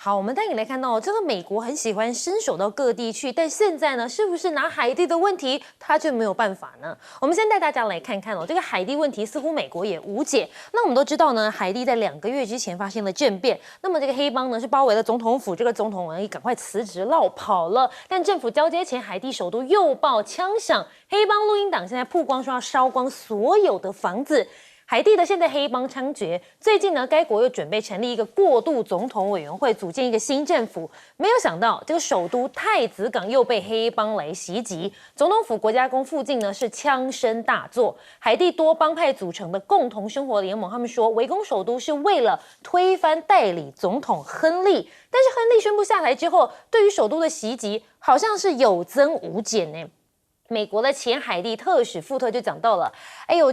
好，我们带你来看到这个美国很喜欢伸手到各地去，但现在呢，是不是拿海地的问题，他就没有办法呢？我们先带大家来看看这个海地问题似乎美国也无解。那我们都知道呢，海地在2个月之前发生了政变，那么这个黑帮呢是包围了总统府，这个总统赶快辞职落跑了。但政府交接前，海地首都又爆枪响，黑帮录音档现在曝光说要烧光所有的房子。海地的现在黑帮猖獗，最近呢，该国又准备成立一个过渡总统委员会，组建一个新政府。没有想到，这个首都太子港又被黑帮来袭击，总统府国家宫附近呢是枪声大作。海地多帮派组成的共同生活联盟，他们说围攻首都是为了推翻代理总统亨利，但是亨利宣布下台之后，对于首都的袭击好像是有增无减呢。美国的前海地特使富特就讲到了，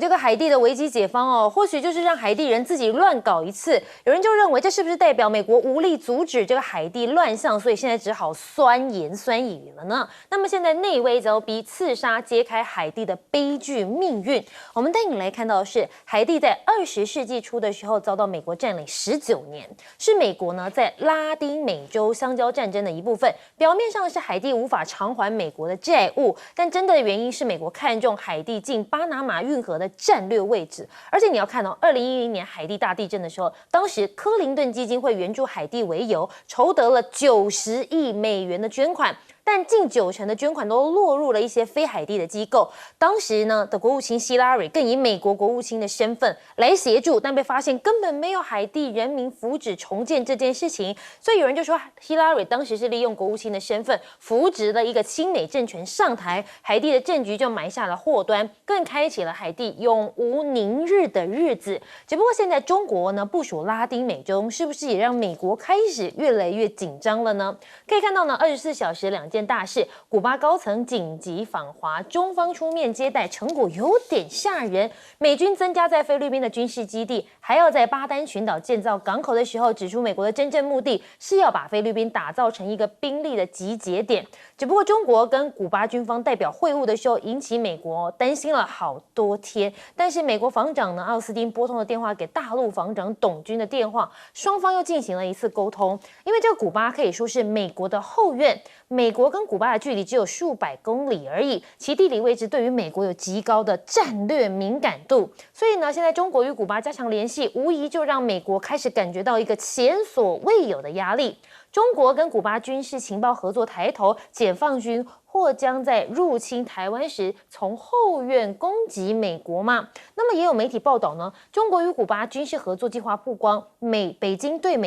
这个海地的危机解放或许就是让海地人自己乱搞一次。有人就认为这是不是代表美国无力阻止这个海地乱象，所以现在只好酸言酸语了呢？那么现在内威则逼刺杀揭开海地的悲剧命运。我们带你来看到的是，海地在20世纪初的时候遭到美国占领19年，是美国呢在拉丁美洲相交战争的一部分。表面上是海地无法偿还美国的债务，但真的原因是美国看中海地近巴拿马运河的战略位置。而且你要看到2010年海地大地震的时候，当时克林顿基金会援助海地为由，筹得了90亿美元的捐款。但近90%的捐款都落入了一些非海地的机构。当时呢的国务卿希拉蕊更以美国国务卿的身份来协助，但被发现根本没有海地人民福祉重建这件事情。所以有人就说，希拉蕊当时是利用国务卿的身份扶植了一个亲美政权上台，海地的政局就埋下了祸端，更开启了海地永无宁日的日子。只不过现在中国呢部署拉丁美洲，是不是也让美国开始越来越紧张了呢？可以看到呢，24小时2件大事，古巴高层紧急访华，中方出面接待，成果有点吓人。美军增加在菲律宾的军事基地，还要在巴丹群岛建造港口的时候，指出美国的真正目的是要把菲律宾打造成一个兵力的集结点。只不过中国跟古巴军方代表会晤的时候，引起美国担心了好多天。但是美国防长呢，奥斯汀拨通了电话给大陆防长董军的电话，双方又进行了一次沟通。因为这个古巴可以说是美国的后院，美国跟古巴的距离只有数百公里而已，其地理位置对于美国有极高的战略敏感度。所以呢，现在中国与古巴加强联系，无疑就让美国开始感觉到一个前所未有的压力。中国跟古巴军事情报合作抬头，解放军或将在入侵台湾时从后院攻击美国吗？那么也有媒体报道呢，中国与古巴军事合作计划曝光，北京对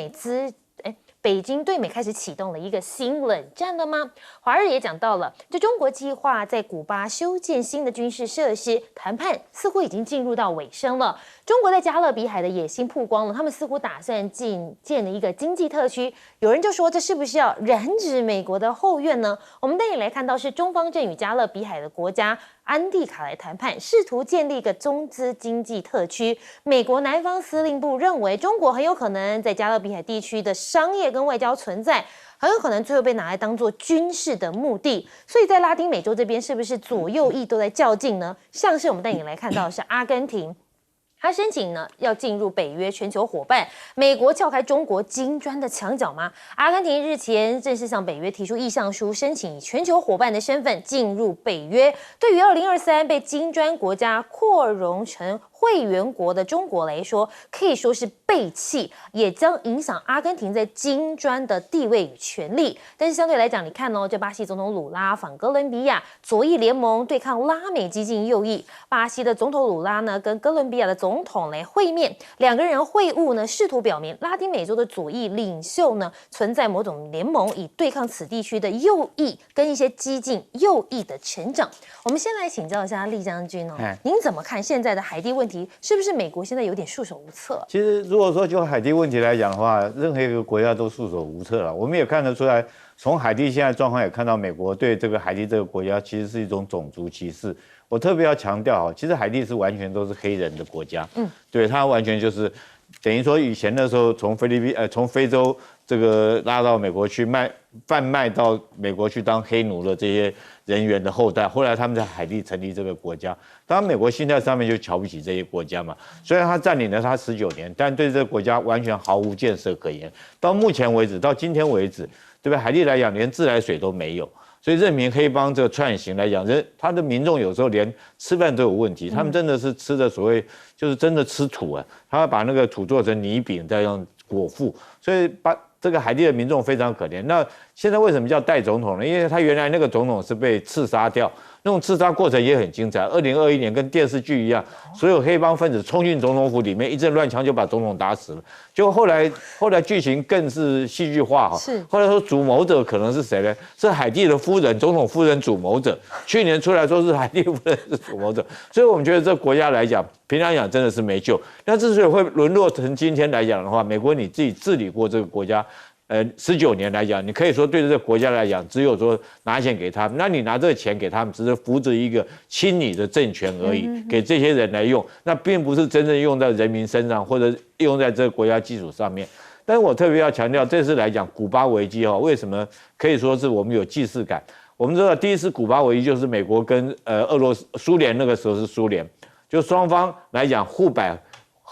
美开始启动了一个新冷战了吗？华日也讲到了，这中国计划在古巴修建新的军事设施，谈判似乎已经进入到尾声了。中国在加勒比海的野心曝光了，他们似乎打算建了一个经济特区。有人就说，这是不是要染指美国的后院呢？我们带你来看到是中方正与加勒比海的国家安地卡来谈判，试图建立一个中资经济特区。美国南方司令部认为，中国很有可能在加勒比海地区的商业跟外交存在，很有可能最后被拿来当作军事的目的。所以在拉丁美洲这边，是不是左右翼都在较劲呢？像是我们带你来看到的是阿根廷。他申请呢要进入北约全球伙伴，美国撬开中国金砖的墙角吗？阿根廷日前正式向北约提出意向书，申请以全球伙伴的身份进入北约。对于2023被金砖国家扩容成会员国的中国来说，可以说是背弃，也将影响阿根廷在金砖的地位与权利。但是相对来讲，你看这巴西总统鲁拉访哥伦比亚，左翼联盟对抗拉美激进右翼。巴西的总统鲁拉呢，跟哥伦比亚的总统来会面，两个人会晤呢，试图表明拉丁美洲的左翼领袖呢存在某种联盟，以对抗此地区的右翼跟一些激进右翼的成长。我们先来请教一下厉将军您怎么看现在的海地问题？是不是美国现在有点束手无策？其实如果说就海地问题来讲的话，任何一个国家都束手无策了。我们也看得出来，从海地现在状况也看到，美国对这个海地这个国家其实是一种种族歧视。我特别要强调其实海地是完全都是黑人的国家，对，它完全就是等于说以前的时候从从非洲这个拉到美国去贩卖到美国去当黑奴的这人员的后代，后来他们在海地成立这个国家。当然，美国心态上面就瞧不起这些国家嘛。虽然他占领了他19年，但对这个国家完全毫无建设可言。到目前为止，到今天为止，对吧？海地来讲，连自来水都没有。所以任凭黑帮这个串行来讲，他的民众有时候连吃饭都有问题，他们真的是吃的所谓就是真的吃土啊，他要把那个土做成泥饼，再用果腹，所以把这个海地的民众非常可怜。那现在为什么叫代总统呢？因为他原来那个总统是被刺杀掉。那种刺杀过程也很精彩。2021年跟电视剧一样，所有黑帮分子冲进总统府里面，一阵乱枪就把总统打死了。结果后来剧情更是戏剧化哈。是。后来说主谋者可能是谁呢？是海地的夫人，总统夫人主谋者。去年出来说是海地夫人是主谋者，所以我们觉得这国家来讲，平常讲真的是没救。那之所以会沦落成今天来讲的话，美国你自己治理过这个国家。19年来讲，你可以说对这个国家来讲，只有说拿钱给他们，那你拿这个钱给他们，只是扶植一个亲你的政权而已，给这些人来用，那并不是真正用在人民身上，或者用在这个国家基础上面。但是我特别要强调，这次来讲古巴危机为什么可以说是我们有既视感？我们知道第一次古巴危机就是美国跟苏联那个时候是苏联，就双方来讲互摆。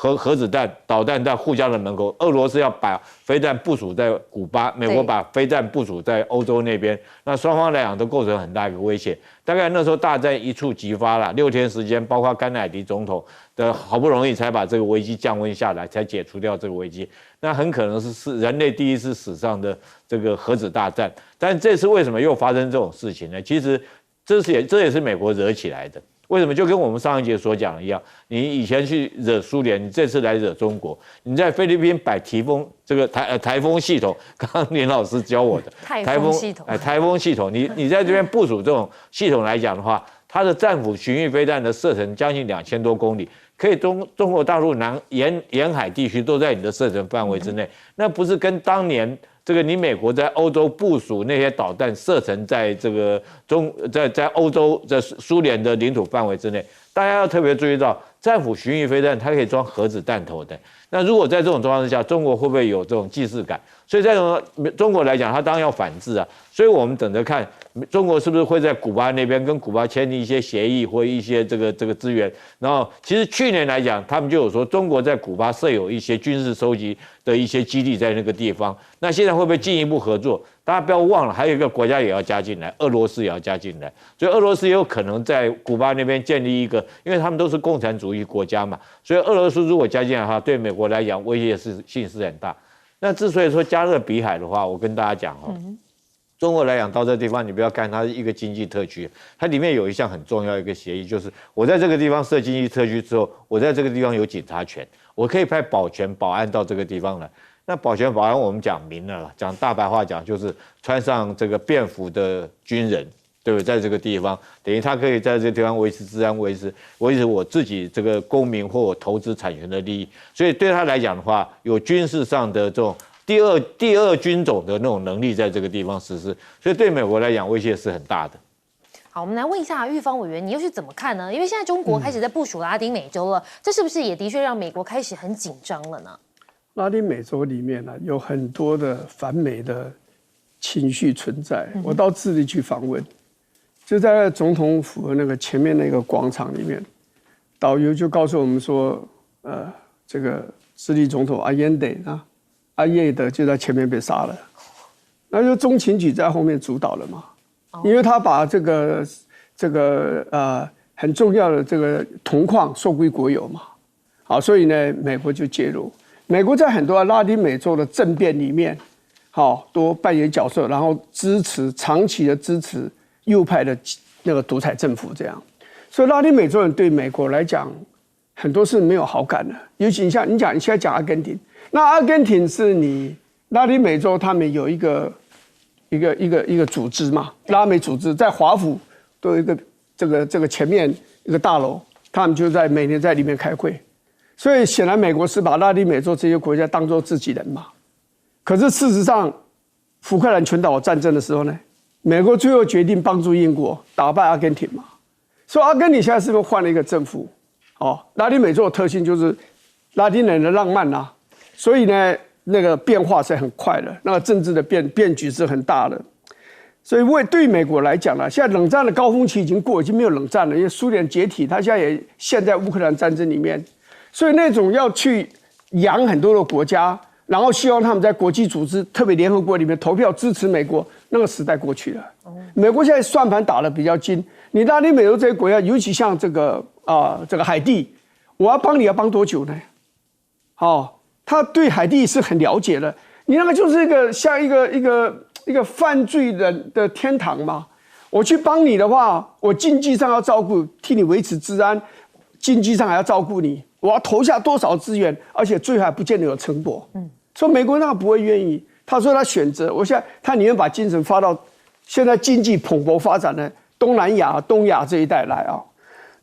核子弹、导弹在互相的门口，俄罗斯要把飞弹部署在古巴，美国把飞弹部署在欧洲那边，那双方来讲都构成很大一个威胁。大概那时候大战一触即发了，6天时间，包括甘乃迪总统的好不容易才把这个危机降温下来，才解除掉这个危机。那很可能是人类第一次史上的这个核子大战。但这次为什么又发生这种事情呢？其实这也是美国惹起来的。为什么？就跟我们上一节所讲的一样，你以前去惹苏联，你这次来惹中国。你在菲律宾摆台风系统，刚刚林老师教我的台风系统，台风系统，你在这边部署这种系统来讲的话，它的战斧巡弋飞弹的射程将近2000多公里，可以中国大陆沿海地区都在你的射程范围之内，那不是跟当年。这个你美国在欧洲部署那些导弹射程在这个在欧洲在苏联的领土范围之内，大家要特别注意到，战斧巡弋飞弹它可以装核子弹头的。那如果在这种状况之下，中国会不会有这种既视感？所以在中国来讲，它当然要反制啊。所以我们等着看中国是不是会在古巴那边跟古巴签订一些协议或一些这个资源。然后其实去年来讲，他们就有说中国在古巴设有一些军事收集的一些基地在那个地方。那现在会不会进一步合作？大家不要忘了，还有一个国家也要加进来，俄罗斯也要加进来。所以俄罗斯也有可能在古巴那边建立一个，因为他们都是共产主义国家嘛。所以俄罗斯如果加进来的话，对美国来讲威胁性是很大。那之所以说加勒比海的话，我跟大家讲中国来讲到这地方，你不要看它是一个经济特区，它里面有一项很重要一个协议，就是我在这个地方设经济特区之后，我在这个地方有警察权，我可以派保全保安到这个地方来。那保全保安我们讲明了，讲大白话讲就是穿上这个便服的军人，对不对？在这个地方，等于他可以在这个地方维持治安，维持我自己这个公民或我投资产权的利益。所以对他来讲的话，有军事上的这种第二军种的那种能力在这个地方实施，所以对美国来讲威胁是很大的。好，我们来问一下玉芳委员，你又是怎么看呢？因为现在中国开始在部署拉丁美洲了，这是不是也的确让美国开始很紧张了呢？拉丁美洲里面呢，有很多的反美的情绪存在。我到智利去访问，就在总统府的那个前面那个广场里面，导游就告诉我们说，这个智利总统阿耶德就在前面被杀了，那就中情局在后面主导了嘛，因为他把这个很重要的这个铜矿收归国有嘛，好，所以呢，美国就介入。美国在很多拉丁美洲的政变里面，都扮演角色，然后长期的支持右派的那个独裁政府，这样，所以拉丁美洲人对美国来讲，很多是没有好感的。尤其你现在讲阿根廷，那阿根廷是你拉丁美洲他们有一个组织嘛，拉美组织在华府都有一个这个前面一个大楼，他们就每年在里面开会。所以显然，美国是把拉丁美洲这些国家当作自己人嘛。可是事实上，福克兰群岛战争的时候呢，美国最后决定帮助英国打败阿根廷嘛。所以阿根廷现在是不是换了一个政府？拉丁美洲的特性就是拉丁人的浪漫啊，所以呢，那个变化是很快的，那个政治的变局是很大的。所以对美国来讲呢，现在冷战的高峰期已经过，已经没有冷战了，因为苏联解体，他现在也陷在乌克兰战争里面，所以那种要去养很多的国家，然后希望他们在国际组织，特别联合国里面投票支持美国，那个时代过去了。美国现在算盘打得比较精，你拉丁美洲这些国家，尤其像这个海地，我要帮你要帮多久呢？他对海地是很了解的，你那个就是像一个犯罪人的天堂嘛。我去帮你的话，我经济上要照顾，替你维持治安，经济上还要照顾你，我要投下多少资源，而且最后还不见得有成果。所以美国那不会愿意。他说他选择，我现在他宁愿把精神发到现在经济蓬勃发展的东南亚、东亚这一带来啊。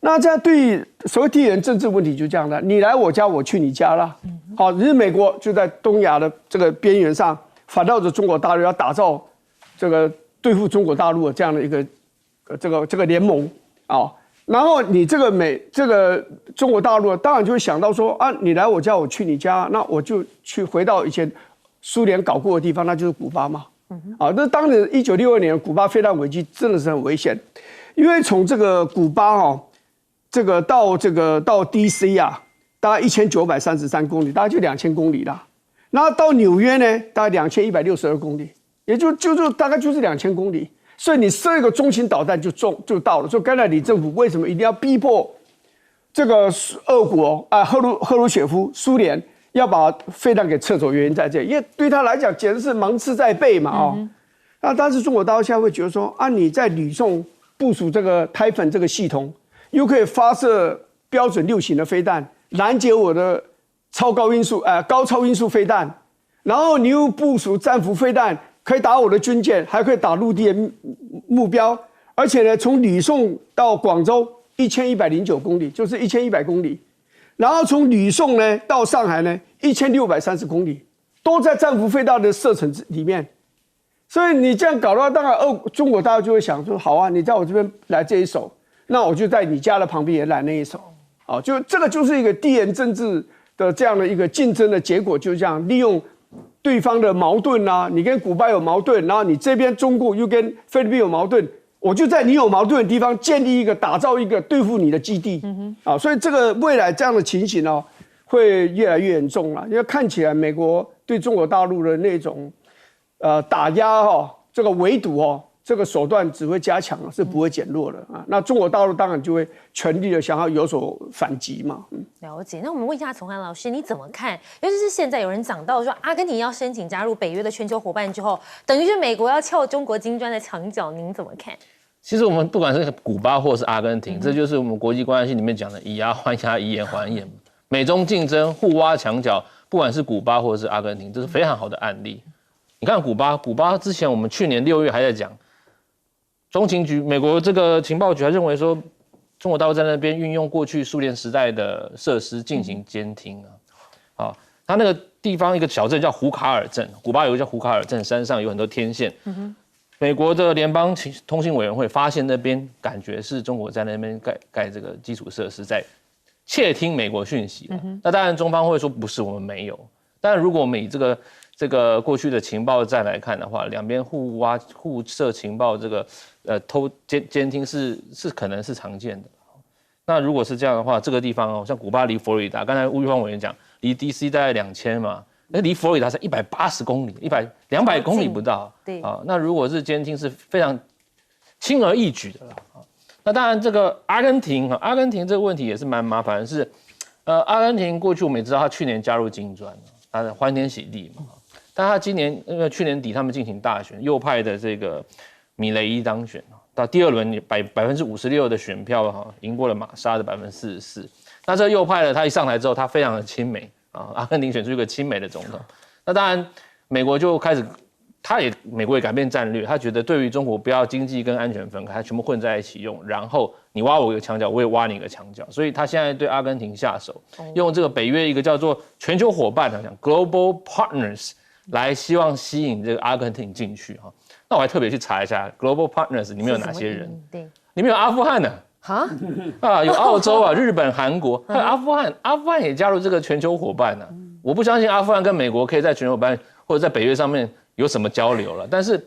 那这样对所谓地缘政治问题就这样的，你来我家，我去你家了。好，日美国就在东亚的这个边缘上，反倒着中国大陆要打造这个对付中国大陆的这样的一个这个联盟啊。然后你这个中国大陆当然就会想到说啊，你来我家，我去你家，那我就去回到以前苏联搞过的地方，那就是古巴嘛。那当年1962年古巴飞弹危机真的是很危险，因为从这个古巴到 DC 啊，大概1933公里，大概就2000公里啦。然后到纽约呢，大概2162公里，也就大概就是2000公里。所以你射一个中型导弹就到了。所以刚才李政府为什么一定要逼迫这个俄国赫鲁雪夫苏联要把飞弹给撤走？原因在这里，因为对他来讲简直是芒刺在背嘛那但是中国大陆现在会觉得说你在吕宋部署这个台粉这个系统，又可以发射标准6型的飞弹，拦截我的高超音速飞弹，然后你又部署战斧飞弹，可以打我的军舰，还可以打陆地的目标，而且呢，从吕宋到广州1109公里，就是1100公里，然后从吕宋呢到上海呢1630公里，都在战斧飞弹的射程里面。所以你这样搞的话，当然中国大陆就会想说，好啊，你在我这边来这一手，那我就在你家的旁边也来那一手，就这个就是一个地缘政治的这样的一个竞争的结果，就是这样利用对方的矛盾啊，你跟古巴有矛盾，然后你这边中国又跟菲律宾有矛盾，我就在你有矛盾的地方建立打造一个对付你的基地，所以这个未来这样的情形会越来越严重了，因为看起来美国对中国大陆的那种打压这个围堵这个手段只会加强，是不会减弱的那中国大陆当然就会全力的想要有所反击嘛。了解。那我们问一下崇涵老师，你怎么看？尤其是现在有人讲到说，阿根廷要申请加入北约的全球伙伴之后，等于是美国要撬中国金砖的墙角，您怎么看？其实我们不管是古巴或是阿根廷，这就是我们国际关系里面讲的以牙还牙，以眼还眼。美中竞争，互挖墙角，不管是古巴或者是阿根廷，这是非常好的案例。你看古巴之前我们去年6月还在讲。中情局，美国这个情报局还认为说，中国大陆在那边运用过去苏联时代的设施进行监听他那个地方一个小镇叫胡卡尔镇，古巴有一个叫胡卡尔镇，山上有很多天线。美国的联邦通信委员会发现那边感觉是中国在那边盖这个基础设施，在窃听美国讯息。那当然中方会说不是，我们没有。但如果我们以这个过去的情报战来看的话，两边互射情报，这个偷监听是可能是常见的。那如果是这样的话，这个地方像古巴离佛罗里达，刚才吴玉芳委员讲，离 DC 大概2000嘛，那离佛罗里达才180公里，200公里不到。对那如果是监听是非常轻而易举的了那当然这个阿根廷这个问题也是蛮麻烦的是，阿根廷过去我们也知道，他去年加入金砖，他欢天喜地嘛。但他今年因为去年底他们进行大选，右派的这个米雷伊当选，到第2轮56%的选票赢过了玛莎的44%。那这个右派呢，他一上台之后，他非常的亲美阿根廷选出一个亲美的总统。那当然，美国就开始，美国也改变战略，他觉得对于中国不要经济跟安全分开，他全部混在一起用，然后你挖我一个墙角，我也挖你一个墙角，所以他现在对阿根廷下手，用这个北约一个叫做全球伙伴，讲 Global Partners。来希望吸引这个阿根廷进去那我还特别去查一下 Global Partners 里面有哪些人？对，里面有阿富汗呢，有澳洲日本、韩国，还有阿富汗也加入这个全球伙伴呢。我不相信阿富汗跟美国可以在全球伙伴或者在北约上面有什么交流了，但是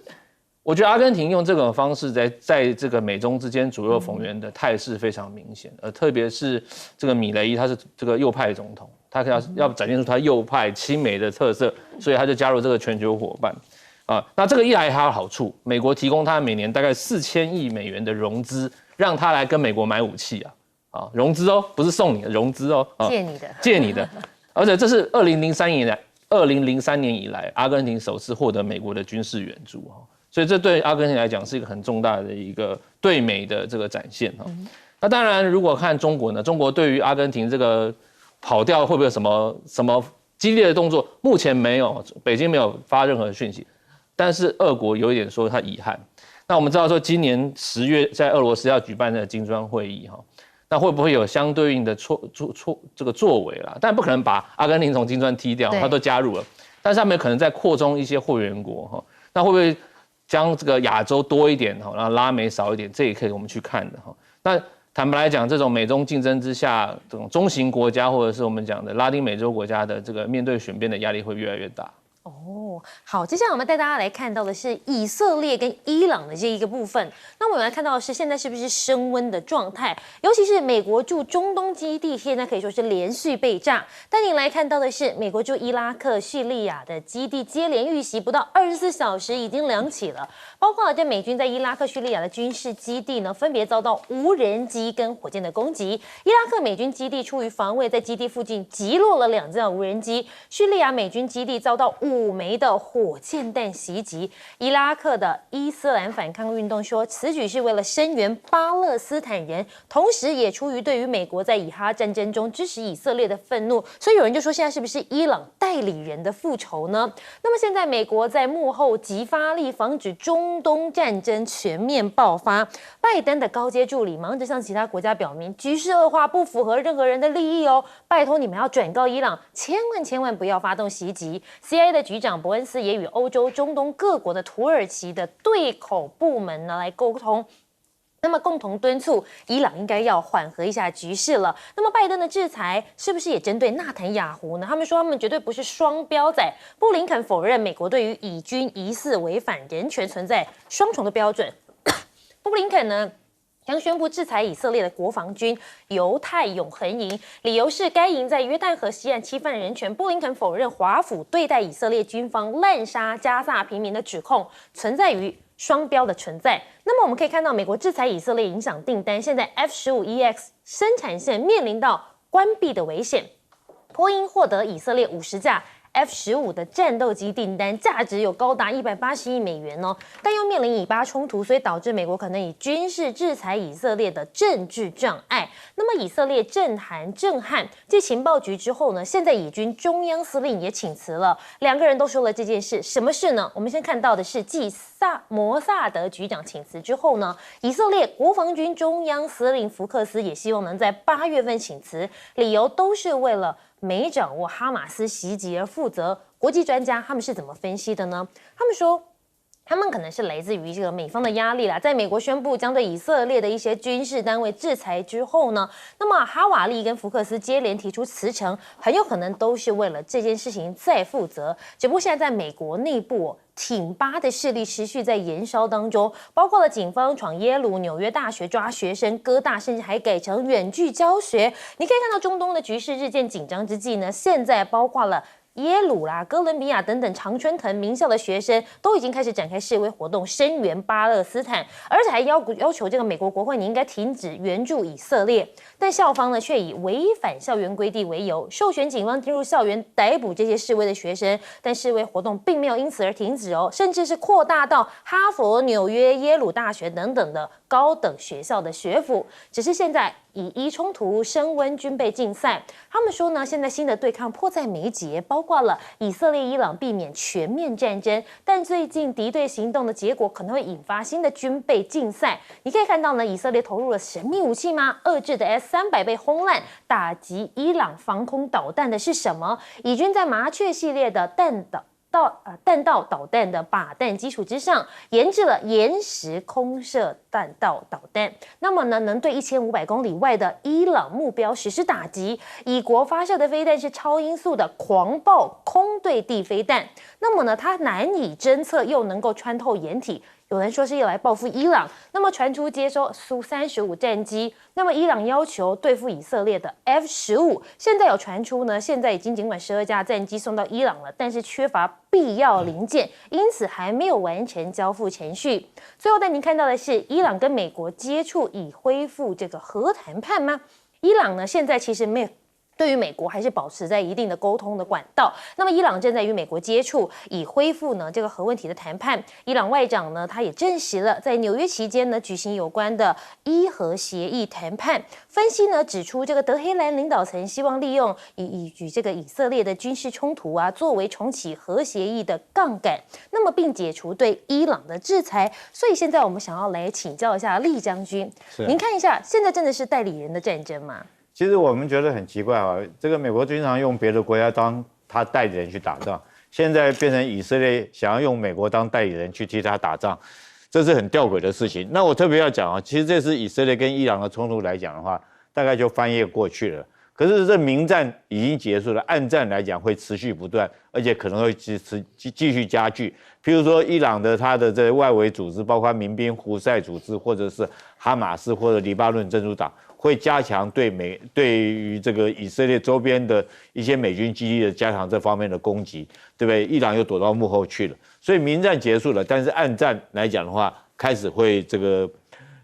我觉得阿根廷用这种方式在这个美中之间左右逢源的态势非常明显，特别是这个米雷伊，他是这个右派总统，他要展现出他右派亲美的特色，所以他就加入这个全球伙伴。那这个一来它有好处，美国提供他每年大概4000亿美元的融资，让他来跟美国买武器融资哦，不是送你的，融资哦，借你的，而且这是2003年以来，阿根廷首次获得美国的军事援助所以这对阿根廷来讲是一个很重大的一个对美的这个展现那当然，如果看中国呢，中国对于阿根廷这个跑调会不会有什么激烈的动作？目前没有，北京没有发任何讯息。但是俄国有一点说他遗憾。那我们知道说，今年10月在俄罗斯要举办的金砖会议那会不会有相对应的这个作为啦？但不可能把阿根廷从金砖踢掉，他都加入了，但是他们可能在扩充一些会员国那会不会将这个亚洲多一点然后拉美少一点？这也可以我们去看的那坦白来讲，这种美中竞争之下，这种中型国家或者是我们讲的拉丁美洲国家的这个面对选边的压力会越来越大。好，接下来我们带大家来看到的是以色列跟伊朗的这一个部分。那我们来看到的是现在是不是升温的状态？尤其是美国驻中东基地，现在可以说是连续被炸。带您来看到的是美国驻伊拉克、叙利亚的基地接连遇袭，不到24小时已经2起了。包括了这美军在伊拉克、叙利亚的军事基地呢，分别遭到无人机跟火箭的攻击。伊拉克美军基地出于防卫，在基地附近击落了2架无人机。叙利亚美军基地遭到5枚的火箭弹袭击。伊拉克的伊斯兰反抗运动说，此举是为了声援巴勒斯坦人，同时也出于对于美国在以哈战争中支持以色列的愤怒。所以有人就说，现在是不是伊朗代理人的复仇呢？那么现在美国在幕后极发力，防止中东战争全面爆发。拜登的高阶助理忙着向其他国家表明，局势恶化不符合任何人的利益拜托你们要转告伊朗，千万不要发动袭击。CIA 的局长伯恩斯也与欧洲、中东各国的土耳其的对口部门呢来沟通。那么共同敦促伊朗应该要缓和一下局势了。那么拜登的制裁是不是也针对纳坦雅胡呢？他们说他们绝对不是双标仔。布林肯否认美国对于以军疑似违反人权存在双重的标准。布林肯呢将宣布制裁以色列的国防军犹太永恒营，理由是该营在约旦河西岸侵犯人权。布林肯否认华府对待以色列军方滥杀加萨平民的指控存在于双标的存在。那么我们可以看到，美国制裁以色列影响订单，现在 F-15EX 生产线面临到关闭的危险。波音获得以色列50架F-15的战斗机订单，价值有高达180亿美元但又面临以巴冲突，所以导致美国可能以军事制裁以色列的政治障碍。那么以色列震撼，继情报局之后呢，现在以军中央司令也请辞了，2个人都说了这件事。什么事呢？我们先看到的是继摩萨德局长请辞之后呢，以色列国防军中央司令福克斯也希望能在8月份请辞，理由都是为了没掌握哈马斯袭击而负责。国际专家他们是怎么分析的呢？他们说，他们可能是来自于这个美方的压力啦。在美国宣布将对以色列的一些军事单位制裁之后呢，那么哈瓦利跟福克斯接连提出辞呈，很有可能都是为了这件事情再负责。只不过现在在美国内部挺巴的势力持续在延烧当中，包括了警方闯耶鲁、纽约大学抓学生、哥大，甚至还改成远距教学。你可以看到中东的局势日渐紧张之际呢，现在包括了耶鲁啦、哥伦比亚等等常春藤名校的学生都已经开始展开示威活动，声援巴勒斯坦，而且还要求这个美国国会你应该停止援助以色列。但校方呢却以违反校园规定为由，授权警方进入校园逮捕这些示威的学生，但示威活动并没有因此而停止甚至是扩大到哈佛、纽约、耶鲁大学等等的高等学校的学府。只是现在以伊冲突升温，军备竞赛。他们说呢，现在新的对抗迫在眉睫，包括了以色列、伊朗避免全面战争，但最近敌对行动的结果可能会引发新的军备竞赛。你可以看到呢，以色列投入了神秘武器吗？遏制的 S-300被轰烂，打击伊朗防空导弹的是什么？以军在麻雀系列的弹道导弹的靶弹基础之上，研制了延时空射弹道导弹。那么呢，能对1500公里外的伊朗目标实施打击。以国发射的飞弹是超音速的狂暴空对地飞弹。那么呢，它难以侦测，又能够穿透掩体。有人说是要来报复伊朗，那么传出接收苏35战机，那么伊朗要求对付以色列的 F-15，现在有传出呢，现在已经尽管12架战机送到伊朗了，但是缺乏必要零件，因此还没有完成交付程序。最后带您看到的是，伊朗跟美国接触已恢复这个核谈判吗？伊朗呢，现在其实没有。对于美国还是保持在一定的沟通的管道。那么伊朗正在与美国接触，以恢复呢这个核问题的谈判。伊朗外长呢他也证实了，在纽约期间呢举行有关的伊核协议谈判。分析呢指出，这个德黑兰领导层希望利用与这个以色列的军事冲突啊，作为重启核协议的杠杆，那么并解除对伊朗的制裁。所以现在我们想要来请教一下厉将军，您看一下，现在真的是代理人的战争吗？其实我们觉得很奇怪啊，这个美国经常用别的国家当他代理人去打仗，现在变成以色列想要用美国当代理人去替他打仗，这是很吊诡的事情。那我特别要讲啊，其实这次以色列跟伊朗的冲突来讲的话，大概就翻页过去了。可是这明战已经结束了，暗战来讲会持续不断，而且可能会继续加剧。譬如说，伊朗的它的这外围组织，包括民兵胡塞组织，或者是哈马斯或者黎巴嫩真主党，会加强对于这个以色列周边的一些美军基地的加强这方面的攻击，对不对？伊朗又躲到幕后去了，所以明战结束了，但是暗战来讲的话，开始会这个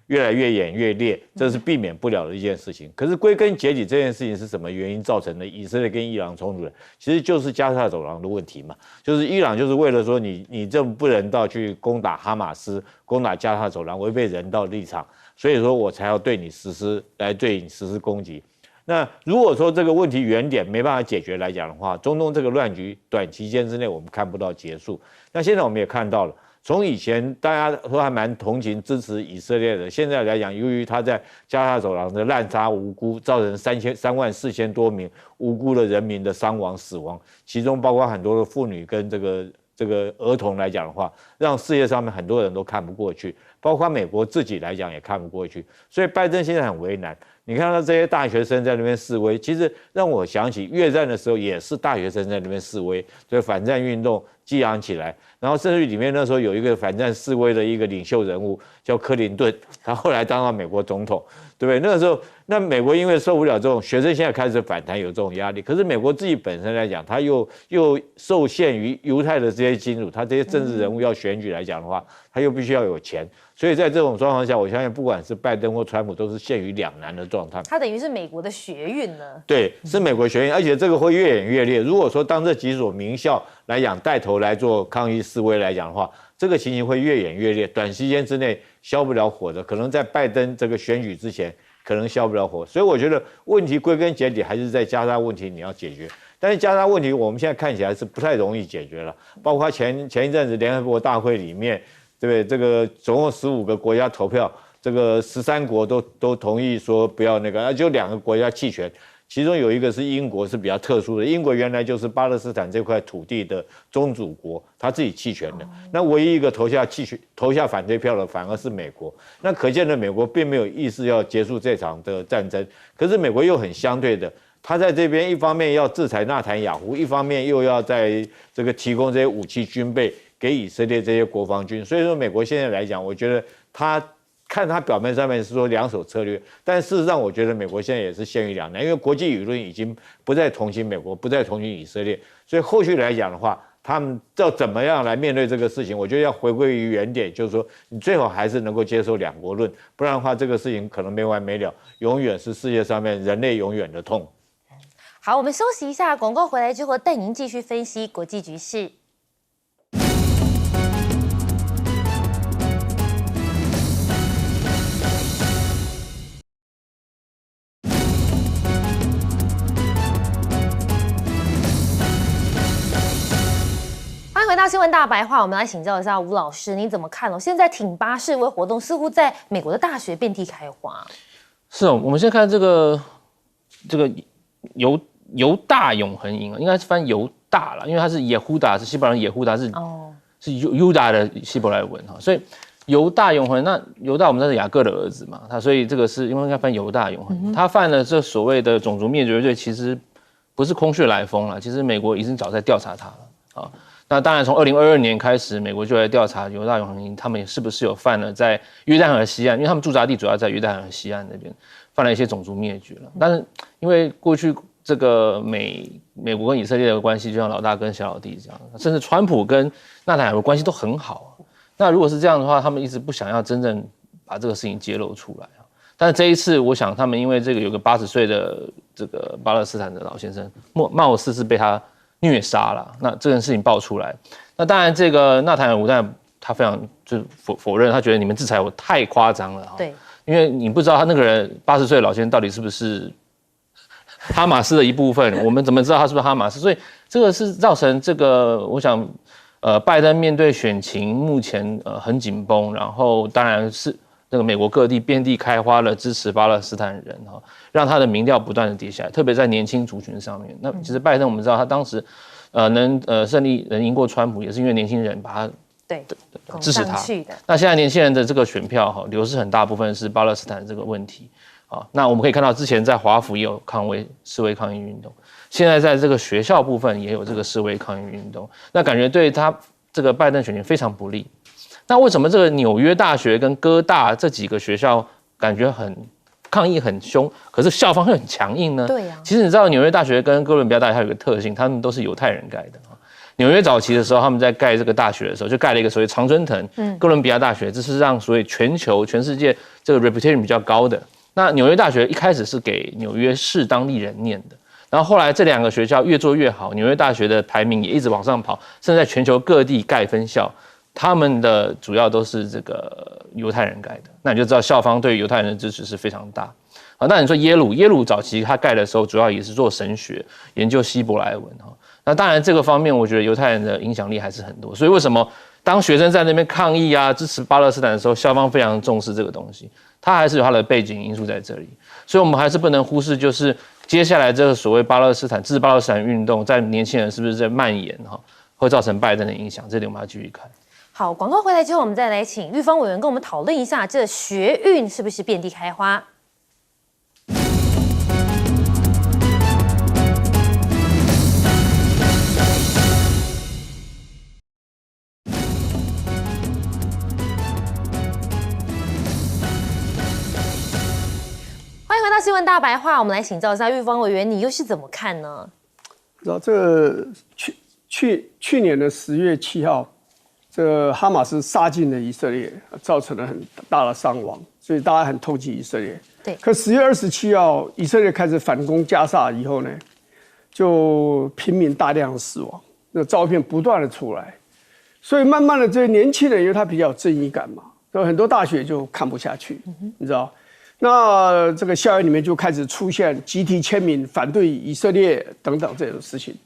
越来越演越烈，这是避免不了的一件事情。可是归根结底，这件事情是什么原因造成的？以色列跟伊朗冲突的，其实就是加沙走廊的问题嘛。就是伊朗就是为了说你这么不人道去攻打哈马斯，攻打加沙走廊，违背人道立场，所以说我才要对你实施攻击。那如果说这个问题原点没办法解决来讲的话，中东这个乱局短期间之内我们看不到结束。那现在我们也看到了。从以前大家都还蛮同情支持以色列的，现在来讲，由于他在加沙走廊的滥杀无辜，造成34000多名无辜的人民的伤亡死亡，其中包括很多的妇女跟这个儿童来讲的话，让世界上面很多人都看不过去，包括美国自己来讲也看不过去，所以拜登现在很为难。你看到这些大学生在那边示威，其实让我想起越战的时候也是大学生在那边示威，所以反战运动激昂起来。然后甚至里面那时候有一个反战示威的一个领袖人物叫克林顿，他后来当到美国总统，对不对？那个时候，那美国因为受不了这种学生现在开始反弹，有这种压力，可是美国自己本身来讲，他又受限于犹太的这些金主，他这些政治人物要选举来讲的话，他又必须要有钱。所以在这种状况下，我相信不管是拜登或川普，都是陷于两难的状态。他等于是美国的学运了。对，是美国学运，而且这个会越演越烈。如果说当这几所名校来讲带头来做抗议示威来讲的话，这个情形会越演越烈，短时间之内消不了火的，可能在拜登这个选举之前，可能消不了火。所以我觉得问题归根结底还是在加沙问题你要解决。但是加沙问题我们现在看起来是不太容易解决了，包括前一阵子联合国大会里面。对不对？这个总共15个国家投票，这个13国都同意说不要那个，就2个国家弃权，其中有一个是英国，是比较特殊的。英国原来就是巴勒斯坦这块土地的宗主国，他自己弃权的。那唯一一个投下反对票的，反而是美国。那可见的美国并没有意思要结束这场的战争，可是美国又很相对的。他在这边一方面要制裁纳坦雅胡，一方面又要在这个提供这些武器军备给以色列这些国防军，所以说美国现在来讲，我觉得他表面上面是说两手策略，但事实上我觉得美国现在也是陷于两难，因为国际舆论已经不再同情美国，不再同情以色列，所以后续来讲的话，他们要怎么样来面对这个事情，我觉得要回归于原点，就是说你最好还是能够接受2国论，不然的话这个事情可能没完没了，永远是世界上面人类永远的痛。好，我们休息一下，广告回来之后带您继续分析国际局势。欢迎回到新闻大白话，我们来请教一下吴老师，你怎么看？现在挺巴示威活动似乎在美国的大学遍地开花。是哦，我们先看这个犹大永恒营啊，应该是翻犹大啦，因为它是耶胡达，是希伯来耶胡达是犹大的希伯来文哈，所以犹大永恒，那犹大我们知道是雅各的儿子嘛，他所以这个是因为应该翻犹大永恒，他犯了这所谓的种族灭绝罪，其实不是空穴来风啦，其实美国已经早在调查他了啊。那当然，从2022年开始，美国就来调查犹大航营他们是不是有犯了在约旦河西岸，因为他们驻扎地主要在约旦河西岸那边犯了一些种族灭绝了。但是因为过去这个美国跟以色列的关系，就像老大跟小老弟这样，甚至川普跟纳坦雅胡关系都很好。那如果是这样的话，他们一直不想要真正把这个事情揭露出来。但是这一次，我想他们因为这个有个80岁的这个巴勒斯坦的老先生，貌似是被他虐杀了。那这件事情爆出来，那当然这个纳坦雅胡他非常就是否认，他觉得你们制裁我太夸张了。对，因为你不知道他那个人80岁的老先生到底是不是哈马斯的一部分，我们怎么知道他是不是哈马斯？所以这个是造成这个，我想，拜登面对选情目前很紧绷，然后当然是那个美国各地遍地开花了支持巴勒斯坦人哈，让他的民调不断的跌下来，特别在年轻族群上面。那其实拜登我们知道他当时胜利能赢过川普，也是因为年轻人把他对支持他。的那现在年轻人的这个选票哈流失很大部分是巴勒斯坦这个问题。那我们可以看到，之前在华府也有示威抗议运动，现在在这个学校部分也有这个示威抗议运动，那感觉对他这个拜登选情非常不利。那为什么这个纽约大学跟哥大这几个学校感觉抗议很凶，可是校方会很强硬呢？对呀。其实你知道纽约大学跟哥伦比亚大学它有个特性，他们都是犹太人盖的。纽约早期的时候，他们在盖这个大学的时候，就盖了一个所谓常春藤哥伦比亚大学，这是让所谓全世界这个 reputation 比较高的。那纽约大学一开始是给纽约市当地人念的，然后后来这两个学校越做越好，纽约大学的排名也一直往上跑，甚至在全球各地盖分校，他们的主要都是这个犹太人盖的，那你就知道校方对犹太人的支持是非常大。那你说耶鲁早期他盖的时候，主要也是做神学，研究希伯来文。那当然这个方面，我觉得犹太人的影响力还是很多。所以为什么当学生在那边抗议啊，支持巴勒斯坦的时候，校方非常重视这个东西，它还是有它的背景因素在这里。所以我们还是不能忽视，就是接下来这个所谓支持巴勒斯坦运动，在年轻人是不是在蔓延会造成拜登的影响，这点我们要继续看。好，广告回来之后，我们再来请玉芳委员跟我们讨论一下，这学运是不是遍地开花？欢迎回到新闻大白话，我们来请教一下玉芳委员，你又是怎么看呢？知道这个去年的10月7号，这个哈马斯杀进了以色列，造成了很大的伤亡，所以大家很痛惜以色列。对。可10月27号，以色列开始反攻加沙以后呢，就平民大量死亡，那照片不断的出来，所以慢慢的这些年轻人，因为他比较有正义感嘛，所以很多大学就看不下去，你知道。那这个校园里面就开始出现集体签名反对以色列等等这种事情。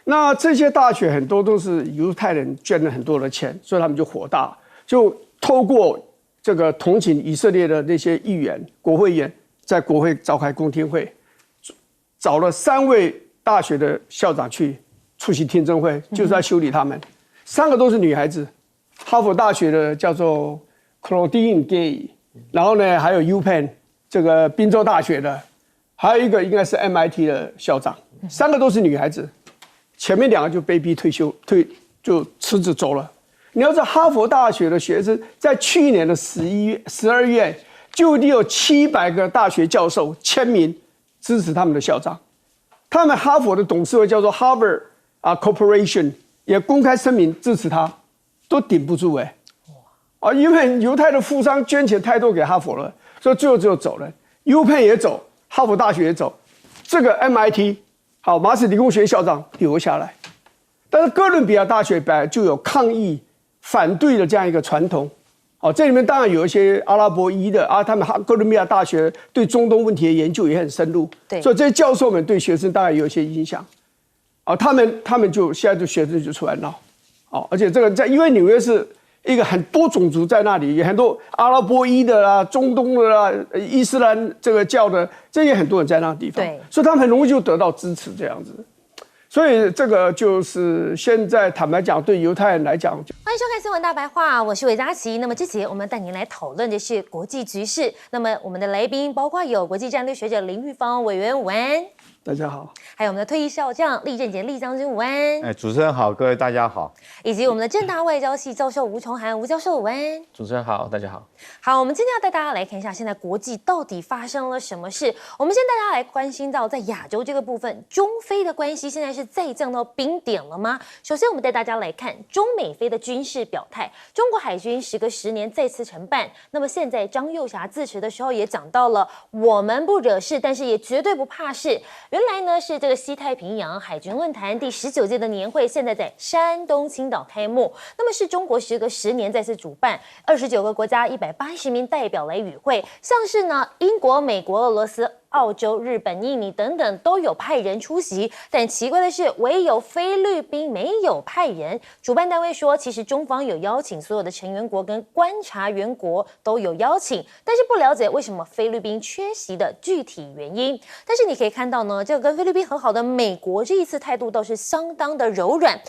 那这些大学很多都是犹太人捐了很多的钱，所以他们就火大，就透过这个同情以色列的那些议员、国会议员，在国会召开公听会，找了3位大学的校长去出席听证会，就是在修理他们。3个都是女孩子，哈佛大学的叫做 Claudine Gay， 然后呢还有 UPenn。这个宾州大学的，还有一个应该是 MIT 的校长，3个都是女孩子，前面2个就被逼就辞职走了。你要知道，哈佛大学的学生在去年的12月，就已经有700个大学教授签名支持他们的校长，他们哈佛的董事会叫做 Harvard Corporation 也公开声明支持他，都顶不住因为犹太的富商捐钱太多给哈佛了。所以最后只有走了 ，UPenn 也走，哈佛大学也走，这个 MIT 麻省理工学院校长留下来，但是哥伦比亚大学本来就有抗议反对的这样一个传统，这里面当然有一些阿拉伯裔的他们哥伦比亚大学对中东问题的研究也很深入，对，所以这些教授们对学生当然有一些影响，他们就现在就学生就出来闹，而且这个因为纽约是。一个很多种族在那里，也很多阿拉伯裔的啦、中东的啦、伊斯兰这个教的，这些很多人在那个地方，对，所以他们很容易就得到支持这样子。所以这个就是现在坦白讲，对犹太人来讲，欢迎收看新闻大白话，我是韦佳琪。那么这节我们带您来讨论的是国际局势。那么我们的来宾包括有国际战略学者林玉芳委员，午安。大家好。还有我们的退役少将厉正杰厉将军午安，主持人好，各位大家好。以及我们的政大外交系教授吴崇涵吴教授午安。主持人好，大家好。好，我们今天要带大家来看一下现在国际到底发生了什么事。我们先带大家来关心到在亚洲这个部分，中非的关系现在是再降到冰点了吗？首先我们带大家来看中美菲的军事表态，中国海军时隔10年再次承办。那么现在张又侠致辞的时候也讲到了，我们不惹事，但是也绝对不怕事。原来呢是这个西太平洋海军论坛第19届的年会，现在在山东青岛开幕。那么是中国时隔10年再次主办，29个国家180名代表来与会，像是呢英国、美国、俄罗斯、澳洲、日本、印尼等等都有派人出席，但奇怪的是，唯有菲律宾没有派人。主办单位说，其实中方有邀请所有的成员国跟观察员国都有邀请，但是不了解为什么菲律宾缺席的具体原因。但是你可以看到呢，这个跟菲律宾很好的美国这一次态度倒是相当的柔软。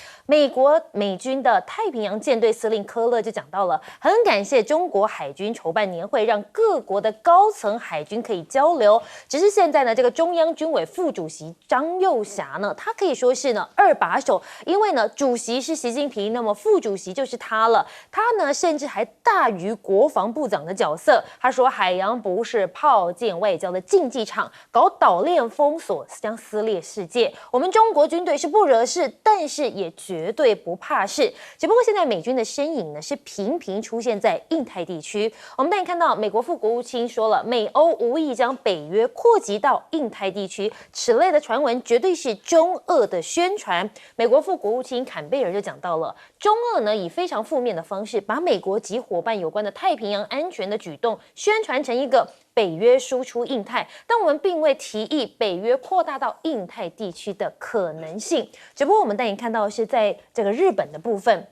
美军的太平洋舰队司令科勒就讲到了，很感谢中国海军筹办年会，让各国的高层海军可以交流。只是现在呢，这个中央军委副主席张又侠呢，他可以说是呢2把手，因为呢主席是习近平，那么副主席就是他了。他呢甚至还大于国防部长的角色。他说海洋不是炮舰外交的竞技场，搞岛链封锁将撕裂世界。我们中国军队是不惹事，但是也绝对不怕事。只不过现在美军的身影呢是频频出现在印太地区。我们带你看到美国副国务卿说了，美欧无意将北约扩及到印太地区，此类的传闻绝对是中俄的宣传。美国副国务卿坎贝尔就讲到了，中俄呢以非常负面的方式，把美国及伙伴有关的太平洋安全的举动宣传成一个北约输出印太，但我们并未提议北约扩大到印太地区的可能性。只不过我们带你看到的是在这个日本的部分。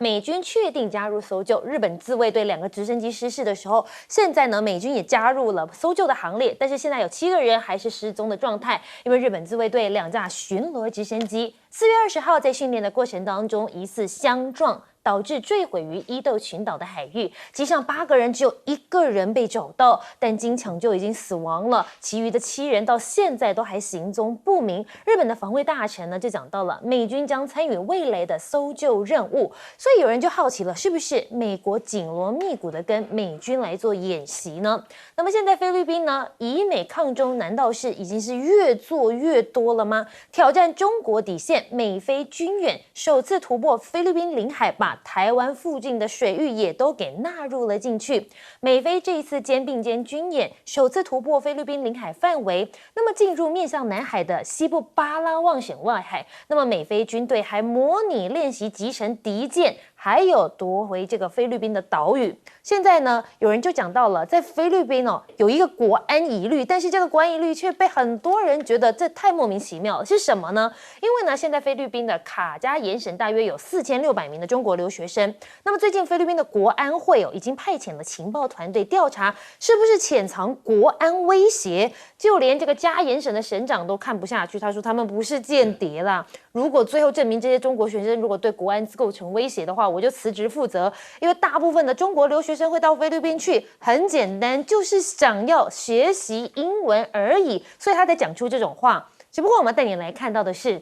美军确定加入搜救，日本自卫队2个直升机失事的时候，现在呢美军也加入了搜救的行列，但是现在有7个人还是失踪的状态，因为日本自卫队2架巡逻直升机4月20号在训练的过程当中疑似相撞，导致坠毁于伊豆群岛的海域，机上8个人只有1个人被找到，但经抢救已经死亡了，其余的7人到现在都还行踪不明。日本的防卫大臣呢就讲到了，美军将参与未来的搜救任务，所以有人就好奇了，是不是美国紧锣密鼓的跟美军来做演习呢？那么现在菲律宾呢，以美抗中难道是已经是越做越多了吗？挑战中国底线，美菲军演首次突破菲律宾领海，把台湾附近的水域也都给纳入了进去。美菲这一次肩并肩军演，首次突破菲律宾领海范围，那么进入面向南海的西部巴拉望省外海。那么美菲军队还模拟练习集成敌舰，还有夺回这个菲律宾的岛屿。现在呢，有人就讲到了，在菲律宾有一个国安疑虑，但是这个国安疑虑却被很多人觉得这太莫名其妙了，是什么呢？因为呢，现在菲律宾的卡加延省大约有4600名的中国留学生。那么最近菲律宾的国安会已经派遣了情报团队调查，是不是潜藏国安威胁？就连这个加延省的省长都看不下去，他说他们不是间谍啦。如果最后证明这些中国学生如果对国安构成威胁的话，我就辞职负责。因为大部分的中国留学生会到菲律宾去，很简单，就是想要学习英文而已，所以他才讲出这种话。只不过我们带你来看到的是，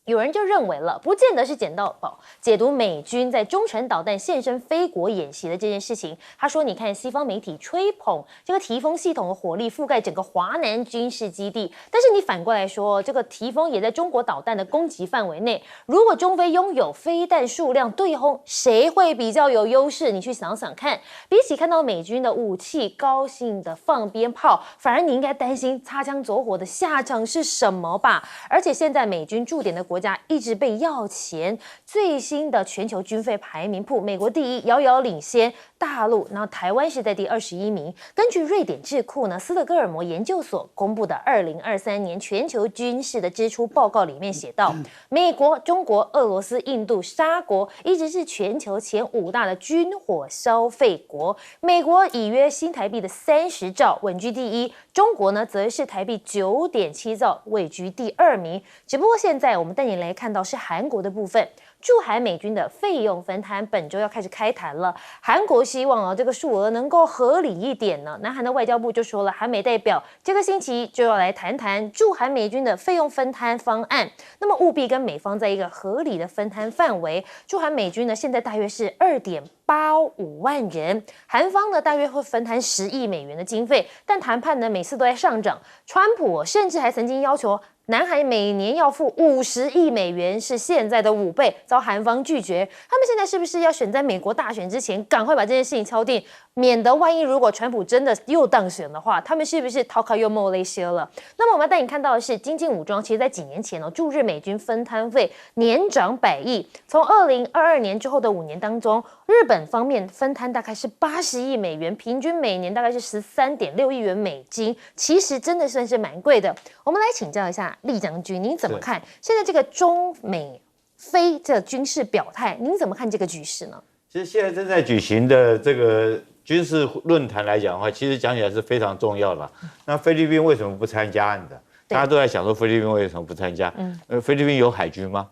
有人就认为了，不见得是捡到宝，解读美军在中程导弹现身菲国演习的这件事情。他说，你看西方媒体吹捧这个提风系统的火力覆盖整个华南军事基地，但是你反过来说，这个提风也在中国导弹的攻击范围内。如果中菲拥有飞弹数量对轰，谁会比较有优势？你去想想看，比起看到美军的武器高兴的放鞭炮，反而你应该担心擦枪走火的下场是什么吧？而且现在美军驻点的国家一直被要钱，最新的全球军费排名簿，美国第1，遥遥领先大陆，然后台湾是在第21名。根据瑞典智库呢斯德哥尔摩研究所公布的2023年全球军事的支出报告里面写道，美国、中国、俄罗斯、印度、沙国一直是全球前5大的军火消费国。美国以约新台币的30兆稳居第1，中国呢则是台币9.7兆位居第2名。只不过现在我们带你来看到是韩国的部分。驻韩美军的费用分摊本周要开始开谈了，韩国希望这个数额能够合理一点呢。南韩的外交部就说了，韩美代表这个星期就要来谈谈驻韩美军的费用分摊方案，那么务必跟美方在一个合理的分摊范围。驻韩美军呢，现在大约是2.85万人，韩方呢大约会分摊10亿美元的经费，但谈判呢每次都在上涨，川普甚至还曾经要求南韩每年要付50亿美元，是现在的5倍，遭韩方拒绝。他们现在是不是要选在美国大选之前，赶快把这件事情敲定，免得万一如果川普真的又当选的话，他们是不是逃卡又莫雷些了？那么我们要带你看到的是，经济武装其实在几年前驻日美军分摊费年涨100亿，从2022年之后的5年当中，日本方面分摊大概是80亿美元，平均每年大概是13.6亿元美金，其实真的算是蛮贵的。我们来请教一下厉将军，您怎么看现在这个中美非这军事表态？您怎么看这个局势呢？其实现在正在举行的这个军事论坛来讲的话，其实讲起来是非常重要的。那菲律宾为什么不参加案的？大家都在想说菲律宾为什么不参加？菲律宾有海军吗？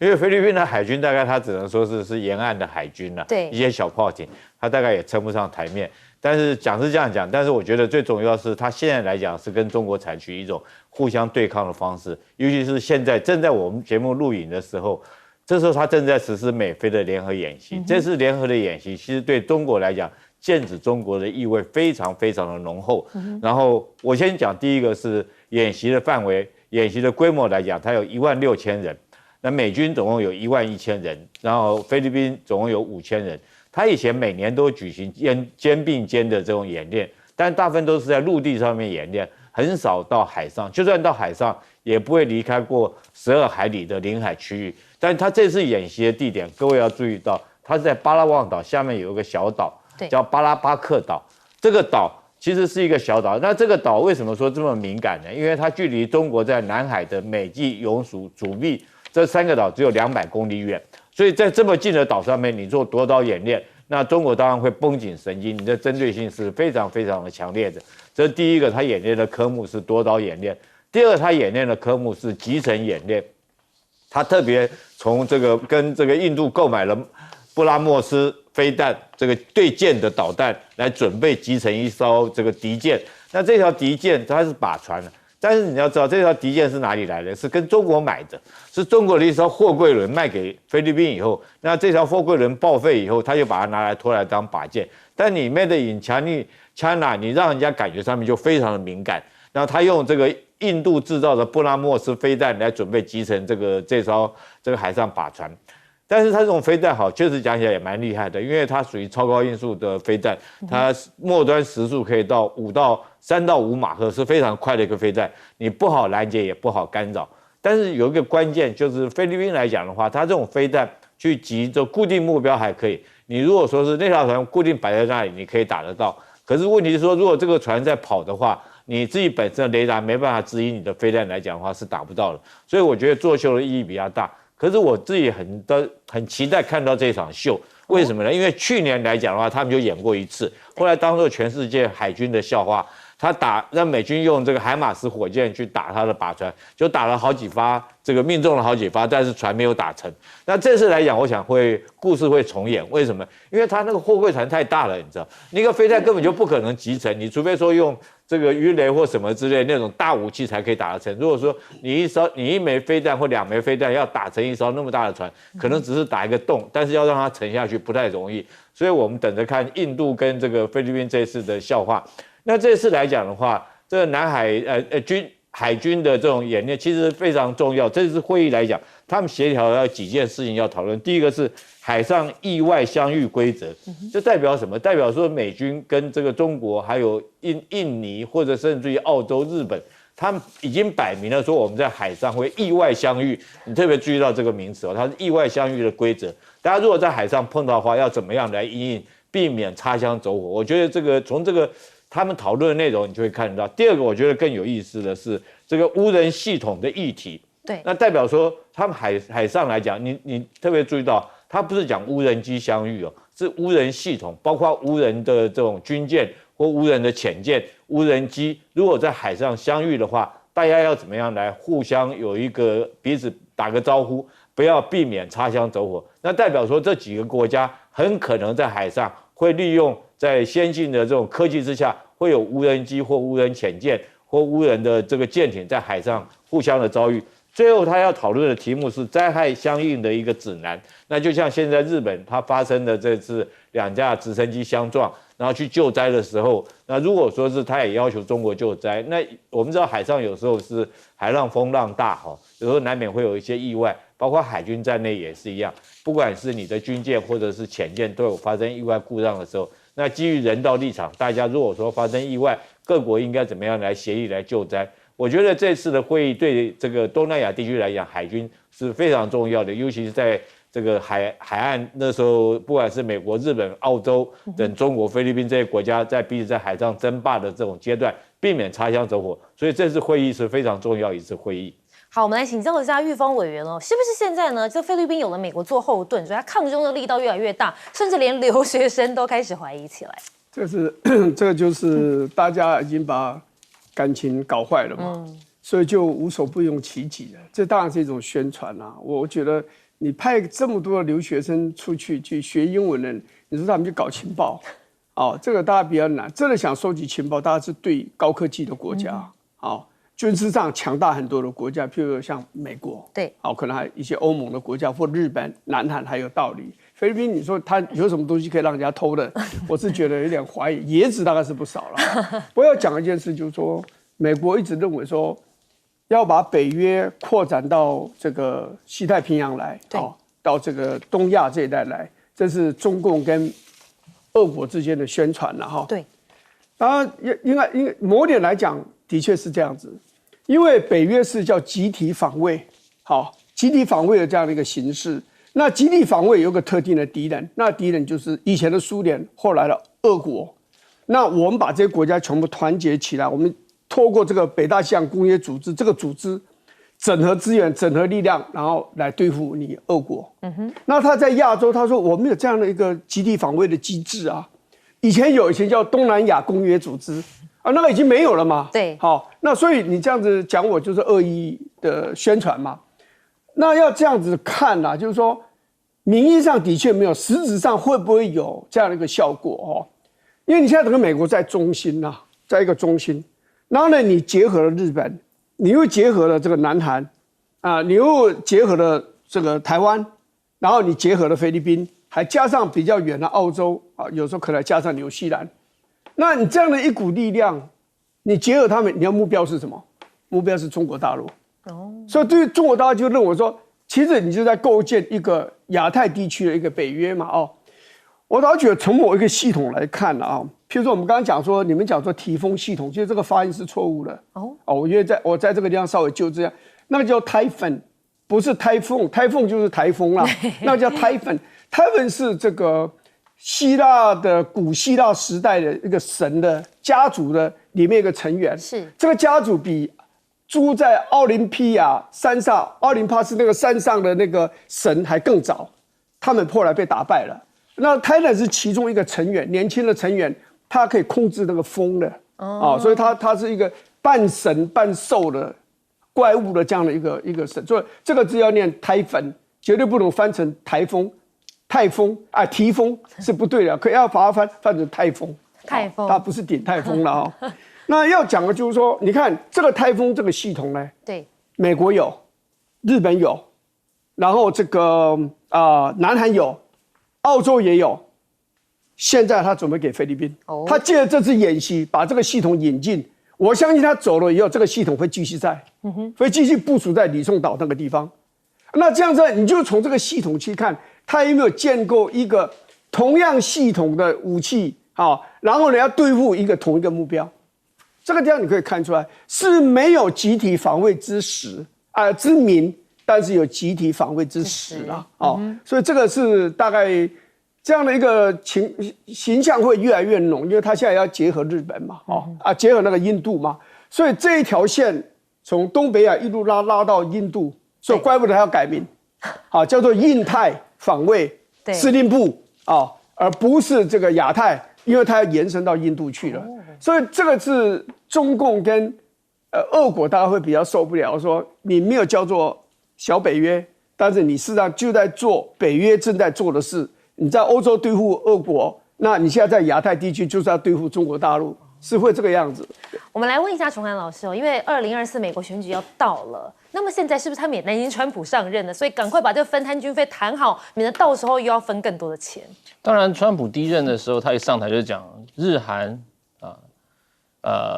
因为菲律宾的海军大概它只能说是沿岸的海军了，对，一些小炮艇，它大概也称不上台面。但是讲是这样讲，但是我觉得最重要是，它现在来讲是跟中国采取一种互相对抗的方式，尤其是现在正在我们节目录影的时候，这时候它正在实施美菲的联合演习。这次联合的演习，其实对中国来讲，剑指中国的意味非常非常的浓厚。然后我先讲第一个是演习的范围、演习的规模来讲，它有16000人，那美军总共有11000人，然后菲律宾总共有5000人。他以前每年都举行肩并肩的这种演练，但大部分都是在陆地上面演练，很少到海上。就算到海上，也不会离开过12海里的领海区域。但他这次演习的地点，各位要注意到，他是在巴拉望岛下面有一个小岛，叫巴拉巴克岛。这个岛其实是一个小岛。那这个岛为什么说这么敏感呢？因为它距离中国在南海的美济、永暑、主碧这3个岛只有200公里远。所以在这么近的岛上面，你做夺岛演练，那中国当然会绷紧神经，你的针对性是非常非常的强烈的。这是第一个，他演练的科目是夺岛演练；第二个，他演练的科目是集成演练。他特别从跟这个印度购买了布拉莫斯飞弹这个对舰的导弹，来准备集成一艘这个敌舰。那这条敌舰它是靶船的。但是你要知道，这条敌舰是哪里来的？是跟中国买的，是中国的一艘货柜轮卖给菲律宾以后，那这条货柜轮报废以后，他就把它拿来拖来当靶舰。但你 Made in China， 你让人家感觉上面就非常的敏感。然后他用这个印度制造的布拉莫斯飞弹来准备集成这艘海上靶船。但是它这种飞弹好，确实讲起来也蛮厉害的，因为它属于超高音速的飞弹，它末端时速可以到3到5马赫，是非常快的一个飞弹，你不好拦截也不好干扰。但是有一个关键，就是菲律宾来讲的话，它这种飞弹去击这固定目标还可以，你如果说是那条船固定摆在那里，你可以打得到。可是问题是说，如果这个船在跑的话，你自己本身的雷达没办法指引你的飞弹来讲的话，是打不到的。所以我觉得作秀的意义比较大。可是我自己很期待看到这场秀，为什么呢？因为去年来讲的话，他们就演过一次，后来当做全世界海军的笑话。让美军用这个海马斯火箭去打他的靶船，就打了好几发，命中了好几发，但是船没有打成。那这次来讲，我想故事会重演。为什么？因为他那个货柜船太大了，你知道，那个飞弹根本就不可能集成，你除非说用这个鱼雷或什么之类那种大武器才可以打得成。如果说你1枚飞弹或2枚飞弹要打成一艘那么大的船，可能只是打一个洞，但是要让它沉下去不太容易。所以我们等着看印度跟这个菲律宾这次的笑话。那这次来讲的话，这个南海海军的这种演练其实非常重要。这次会议来讲，他们协调了几件事情要讨论。第一个是海上意外相遇规则，这代表什么？代表说美军跟这个中国还有印尼或者甚至于澳洲、日本，他们已经摆明了说我们在海上会意外相遇。你特别注意到这个名词哦，它是意外相遇的规则。大家如果在海上碰到的话，要怎么样来因应，避免擦枪走火？我觉得从这个他们讨论的内容，你就会看得到。第二个，我觉得更有意思的是这个无人系统的议题。对，那代表说他们海上来讲，你特别注意到，它不是讲无人机相遇哦，是无人系统，包括无人的这种军舰或无人的潜舰、无人机，如果在海上相遇的话，大家要怎么样来互相有一个彼此打个招呼，不要避免擦枪走火。那代表说这几个国家很可能在海上会利用在先进的这种科技之下，会有无人机或无人潜舰或无人的这个舰艇在海上互相的遭遇。最后他要讨论的题目是灾害相应的一个指南。那就像现在日本它发生的这次2架直升机相撞，然后去救灾的时候，那如果说是他也要求中国救灾，那我们知道海上有时候是海浪风浪大哈，有时候难免会有一些意外，包括海军在内也是一样，不管是你的军舰或者是潜舰都有发生意外故障的时候，那基于人道立场，大家如果说发生意外，各国应该怎么样来协力来救灾？我觉得这次的会议对这个东南亚地区来讲，海军是非常重要的，尤其是在这个海岸那时候，不管是美国、日本、澳洲等中国、菲律宾这些国家在彼此在海上争霸的这种阶段，避免擦枪走火，所以这次会议是非常重要一次会议。好，我们来请教一下玉峰委员哦，是不是现在呢，这菲律宾有了美国做后盾，所以它抗中的力道越来越大，甚至连留学生都开始怀疑起来。这个就是大家已经把感情搞坏了嘛，所以就无所不用其极了。这当然是一种宣传啊。我觉得你派这么多的留学生出去学英文的，你说他们去搞情报，哦，这个大家比较难。真的想收集情报，大家是对高科技的国家，军事上强大很多的国家，譬如像美国，对，可能还有一些欧盟的国家或日本、南韩还有道理。菲律宾，你说它有什么东西可以让人家偷的？我是觉得有点怀疑，椰子大概是不少了。我要讲一件事，就是说，美国一直认为说，要把北约扩展到这个西太平洋来，到这个东亚这一带来，这是中共跟俄国之间的宣传了哈。对，当然应该某点来讲，的确是这样子，因为北约是叫集体防卫，集体防卫的这样的一个形式。那集体防卫有个特定的敌人，那敌人就是以前的苏联，后来的俄国。那我们把这些国家全部团结起来，我们透过这个北大西洋公约组织这个组织，整合资源、整合力量，然后来对付你俄国。那他在亚洲，他说我们有这样的一个集体防卫的机制啊，以前叫东南亚公约组织啊，那个已经没有了嘛。对，好，那所以你这样子讲，我就是恶意的宣传嘛。那要这样子看啊，就是说，名义上的确没有，实质上会不会有这样的一个效果哦？因为你现在整个美国在中心啊，在一个中心，然后呢，你结合了日本，你又结合了这个南韩啊，你又结合了这个台湾，然后你结合了菲律宾，还加上比较远的澳洲啊，有时候可能加上纽西兰，那你这样的一股力量，你结合他们，你要目标是什么？目标是中国大陆。所以对于中国大陆就认为说，其实你就在构建一个亚太地区的一个北约嘛，我倒觉得从某一个系统来看啊，譬如说我们刚刚讲说，你们讲说提风系统，其实这个发音是错误的。我觉得我在这个地方稍微纠正一下，那个叫台风，不是台风，台风就是台风啦，那个叫台风，台风是这个希腊的古希腊时代的一个神的家族的里面一个成员，是这个家族比住在奥林匹亚山上，奥林帕斯那个山上的那个神还更早，他们后来被打败了。那泰勒是其中一个成员，年轻的成员，他可以控制那个风的，所以他是一个半神半兽的怪物的这样的一个神，所以这个字要念台风，绝对不能翻成台风、泰风啊，提风是不对的，可要把它翻成泰风，它不是顶泰风了那要讲的就是说，你看这个台风这个系统呢，对，美国有，日本有，然后这个南韩有，澳洲也有，现在他准备给菲律宾，他借着这次演习把这个系统引进，我相信他走了以后，这个系统会继续在，会继续部署在吕宋岛那个地方。那这样子，你就从这个系统去看，他有没有建构一个同样系统的武器然后呢要对付一个同一个目标。这个地方你可以看出来是没有集体防卫之实之名，但是有集体防卫之实啦。所以这个是大概这样的一个形象会越来越浓，因为他现在要结合日本嘛，结合那个印度嘛，所以这一条线从东北亚一路拉到印度，所以怪不得他要改名，叫做印太防卫司令部而不是这个亚太，因为它要延伸到印度去了。所以这个是中共跟俄国大概会比较受不了，说你没有叫做小北约，但是你事实上就在做北约正在做的事。你在欧洲对付俄国，那你现在在亚太地区就是要对付中国大陆，是会这个样子。我们来问一下崇涵老师哦，因为2024美国选举要到了，那么现在是不是他们也担心川普上任了，所以赶快把这个分摊军费谈好，免得到时候又要分更多的钱？当然，川普第一任的时候，他一上台就讲日韩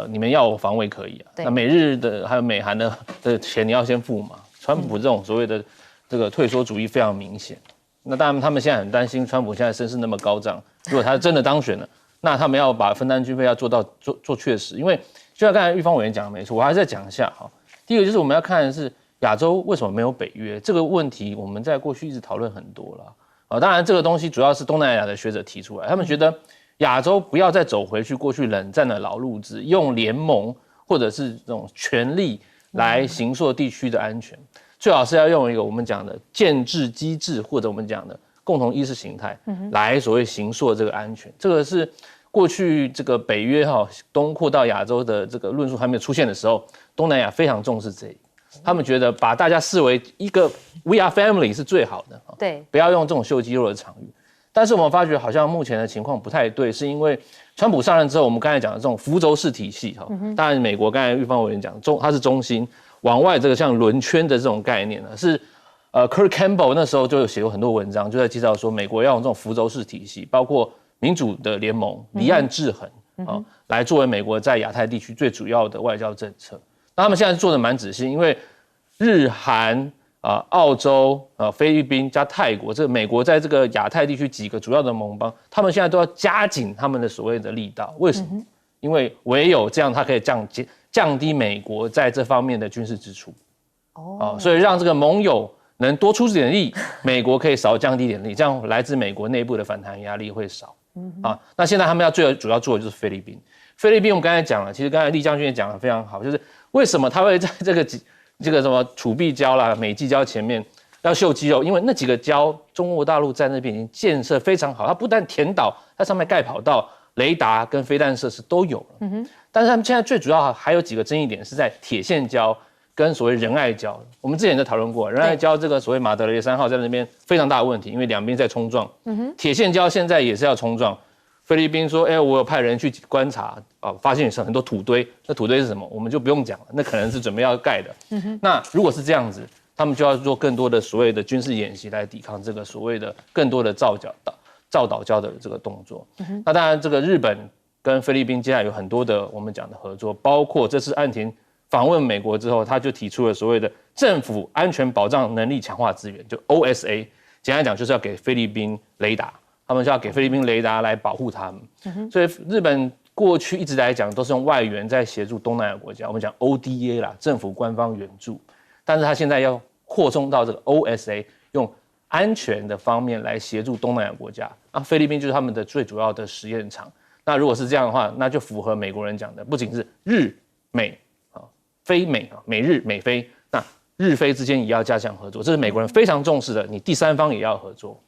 你们要我防卫可以啊，那美日的还有美韩的钱你要先付嘛。川普这种所谓的这个退缩主义非常明显。那当然，他们现在很担心川普现在声势那么高涨，如果他真的当选了，那他们要把分担军费要做确实。因为就像刚才玉芳委员讲的没错，我还是再讲一下哈。第一个就是我们要看的是亚洲为什么没有北约这个问题，我们在过去一直讨论很多了。当然这个东西主要是东南亚的学者提出来，他们觉得亚洲不要再走回去过去冷战的老路子，用联盟或者是这种权力来形塑地区的安全。最好是要用一个我们讲的建制机制，或者我们讲的共同意识形态，来所谓形塑这个安全。这个是过去这个北约东扩到亚洲的这个论述还没有出现的时候，东南亚非常重视这一，他们觉得把大家视为一个 We are family 是最好的，对，不要用这种秀肌肉的场域。但是我们发觉好像目前的情况不太对，是因为川普上任之后，我们刚才讲的这种福轴式体系当然美国刚才玉芳委员讲它是中心。往外这个像轮圈的这种概念呢，是Kurt Campbell 那时候就有写过很多文章，就在介绍说美国要用这种福轴式体系，包括民主的联盟、离岸制衡来作为美国在亚太地区最主要的外交政策。那他们现在做的蛮仔细，因为日韩澳洲菲律宾加泰国，这美国在这个亚太地区几个主要的盟邦，他们现在都要加紧他们的所谓的力道。为什么？因为唯有这样，它可以降低美国在这方面的军事支出，所以让这个盟友能多出点力，美国可以少降低点力，这样来自美国内部的反弹压力会少。那现在他们最主要做的就是菲律宾。菲律宾我们刚才讲了，其实刚才厉将军也讲得非常好，就是为什么他会在这个什么储币礁啦、美济礁前面要秀肌肉，因为那几个礁中国大陆在那边已经建设非常好，它不但填岛，它上面盖跑道、雷达跟飞弹设施都有了。但是他们现在最主要还有几个争议点是在铁线礁跟所谓仁爱礁。我们之前就讨论过，仁爱礁这个所谓马德雷3号在那边非常大的问题，因为两边在冲撞。铁线礁现在也是要冲撞。菲律宾说，我有派人去观察，发现很多土堆，那土堆是什么？我们就不用讲了，那可能是准备要盖的。那如果是这样子，他们就要做更多的所谓的军事演习来抵抗这个所谓的更多的造岛礁的这个动作。那当然，这个日本跟菲律宾接下来有很多的我们讲的合作，包括这次岸田访问美国之后，他就提出了所谓的政府安全保障能力强化资源，就 OSA， 简单讲就是要给菲律宾雷达，他们就要给菲律宾雷达来保护他们。所以日本过去一直来讲都是用外援在协助东南亚国家，我们讲 ODA 啦，政府官方援助，但是他现在要扩充到这个 OSA， 用安全的方面来协助东南亚国家。菲律宾就是他们的最主要的实验场。那如果是这样的话，那就符合美国人讲的，不仅是日美非美美日美菲，那日菲之间也要加强合作，这是美国人非常重视的，你第三方也要合作。